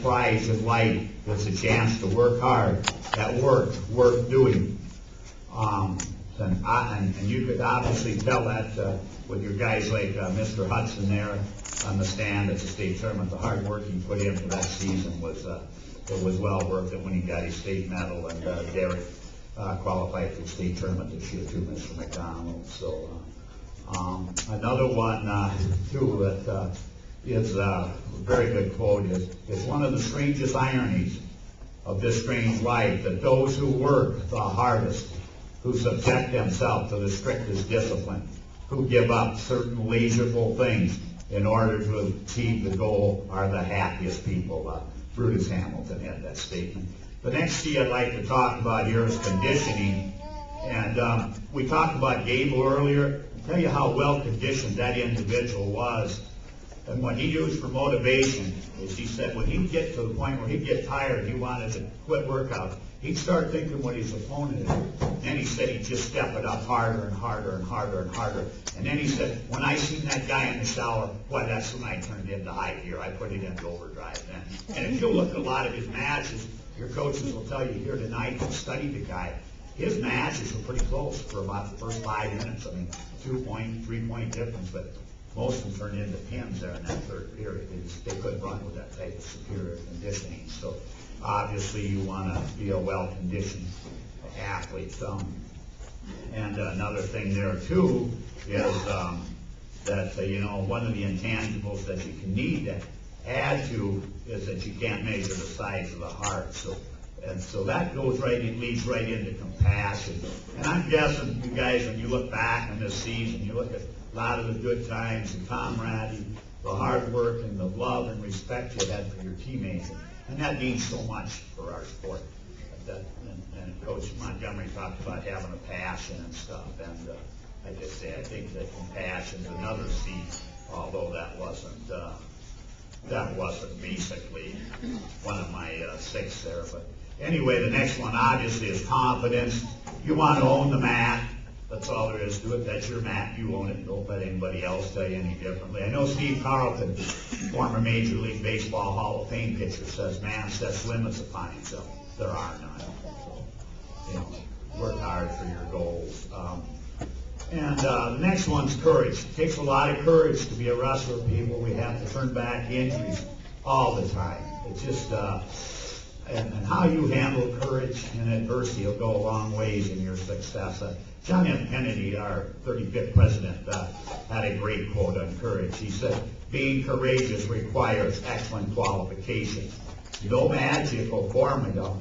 prize in life is a chance to work hard at work worth doing. And you could obviously tell that with your guys like Mr. Hudson there on the stand at the state tournament. The hard work he put in for that season was it was well worth it when he got his state medal, and Derek qualified for the state tournament this year too, Mr. McDonald. So another one too that is a very good quote is one of the strangest ironies of this strange life that those who work the hardest, who subject themselves to the strictest discipline, who give up certain leisureable things in order to achieve the goal are the happiest people. Brutus Hamilton had that statement. The next key I'd like to talk about here is conditioning. And we talked about Gable earlier. I'll tell you how well conditioned that individual was. And what he used for motivation is he said when he'd get to the point where he'd get tired, he wanted to quit workout, he'd start thinking what his opponent is. And he said he'd just step it up harder and harder and harder and harder. And then he said, when I seen that guy in the shower, boy, that's when I turned into high gear. I put it into overdrive then. And if you look at a lot of his matches, your coaches will tell you here tonight to study the guy. His matches were pretty close for about the first 5 minutes. I mean, 2-point, 3-point difference, but most of them turned into pins there in that third period. They couldn't run with that type of superior conditioning. So obviously you want to be a well-conditioned athlete. And another thing there too is that you know, one of the intangibles that you can need to add to is that you can't measure the size of the heart. So that goes right, it leads right into compassion. And I'm guessing you guys, when you look back on this season, you look at a lot of the good times, the camaraderie, the hard work, and the love and respect you had for your teammates. And that means so much for our sport. And Coach Montgomery talked about having a passion and stuff. And I just say, I think that compassion is another C, although that wasn't basically one of my 6 there. But anyway, the next one obviously is confidence. You want to own the mat. That's all there is to it. That's your mat. You own it. Don't let anybody else tell you any differently. I know Steve Carlton, former Major League Baseball Hall of Fame pitcher, says man sets limits upon himself. There are none. So, you know, work hard for your goals. And the next one's courage. It takes a lot of courage to be a wrestler, people. We have to turn back injuries all the time. It's just, and how you handle courage and adversity will go a long ways in your success. John F. Kennedy, our 35th president, had a great quote on courage. He said, being courageous requires excellent qualifications. No magical formula,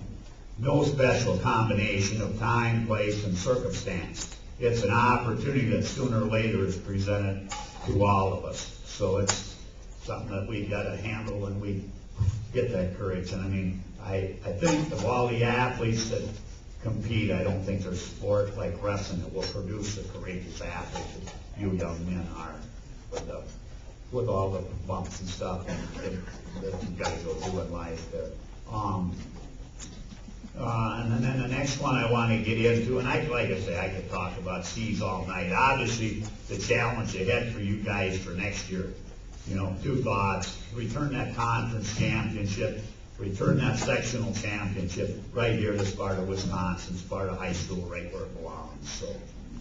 no special combination of time, place, and circumstance. It's an opportunity that sooner or later is presented to all of us. So it's something that we've got to handle when we get that courage. And I mean, I think of all the athletes that compete, I don't think there's sport like wrestling that will produce the courageous athletes that you young men are, with all the bumps and stuff that you got to go through in life there. And then the next one I want to get into, and like I say, I could talk about C's all night. Obviously, the challenge ahead for you guys for next year, you know, 2 thoughts. Return that conference championship, return that sectional championship right here to Sparta, Wisconsin, Sparta High School, right where it belongs. So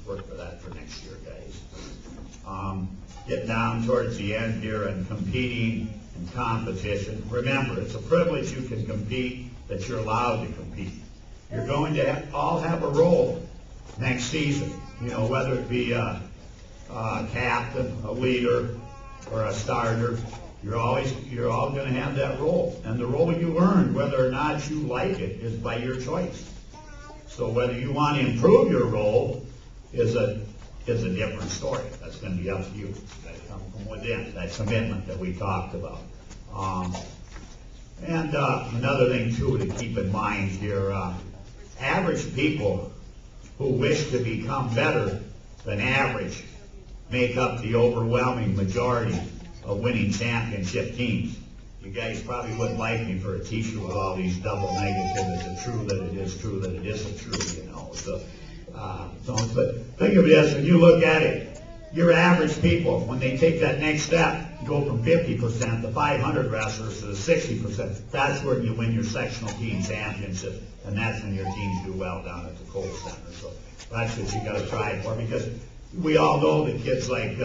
work for that for next year, guys. Getting down towards the end here and competing in competition. Remember, it's a privilege you can compete, that you're allowed to compete. You're going to all have a role next season, you know, whether it be a captain, a leader, or a starter. You're all going to have that role. And the role you earned, whether or not you like it, is by your choice. So whether you want to improve your role is a different story. That's going to be up to you. That comes from within, that commitment that we talked about. And another thing, too, to keep in mind here, average people who wish to become better than average make up the overwhelming majority of winning championship teams. You guys probably wouldn't like me for a t-shirt with all these double negatives. Is it true that it is true that it isn't true, you know? So, but think of this, when you look at it, your average people, when they take that next step, go from 50% to 500 wrestlers to the 60%. That's where you win your sectional team championship, and that's when your teams do well down at the Cole Center. So that's what you got to try for, because we all know that kids like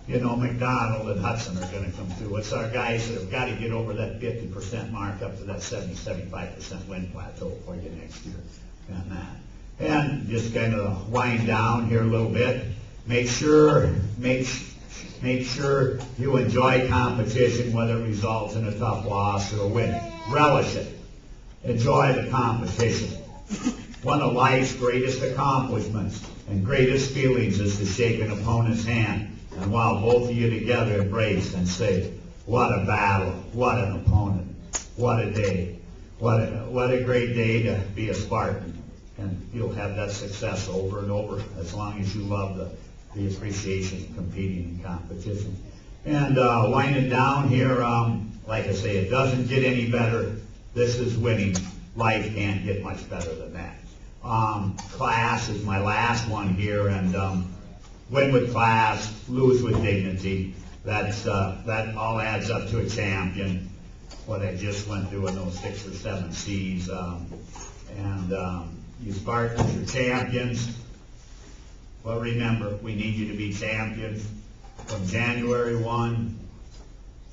McDonald and Hudson are going to come through. It's our guys that have got to get over that 50% mark up to that 70-75% win plateau for you next year. And just kind of wind down here a little bit. Make sure you enjoy competition, whether it results in a tough loss or a win. Relish it. Enjoy the competition. One of life's greatest accomplishments and greatest feelings is to shake an opponent's hand, and while both of you together embrace and say, "What a battle! What an opponent! What a day! What a great day to be a Spartan!" And you'll have that success over and over as long as you love the appreciation of competing in competition. And winding down here, like I say, it doesn't get any better. This is winning. Life can't get much better than that. Class is my last one here, and win with class, lose with dignity. That all adds up to a champion. What I just went through in those 6 or 7 C's. You Spartans are champions. Well, remember, we need you to be champions from January 1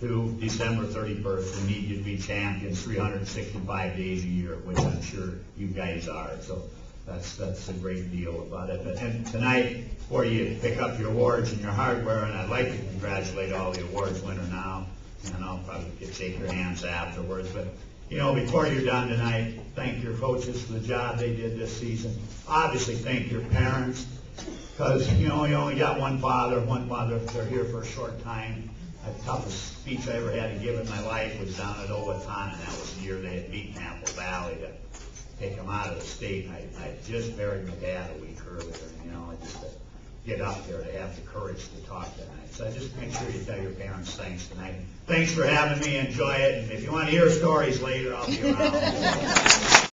to December 31st. We need you to be champions 365 days a year, which I'm sure you guys are. So that's a great deal about it. And tonight, before you pick up your awards and your hardware, and I'd like to congratulate all the awards winners now, and I'll probably shake your hands afterwards. But before you're done tonight, thank your coaches for the job they did this season. Obviously, thank your parents, because you only got one father, one mother. They're here for a short time. The toughest speech I ever had to give in my life was down at Owatonna, and that was the year they had beaten Apple Valley to take them out of the state. And I just buried my dad a week earlier, and just to get up there to have the courage to talk tonight. So just make sure you tell your parents thanks tonight. Thanks for having me. Enjoy it. And if you want to hear stories later, I'll be around.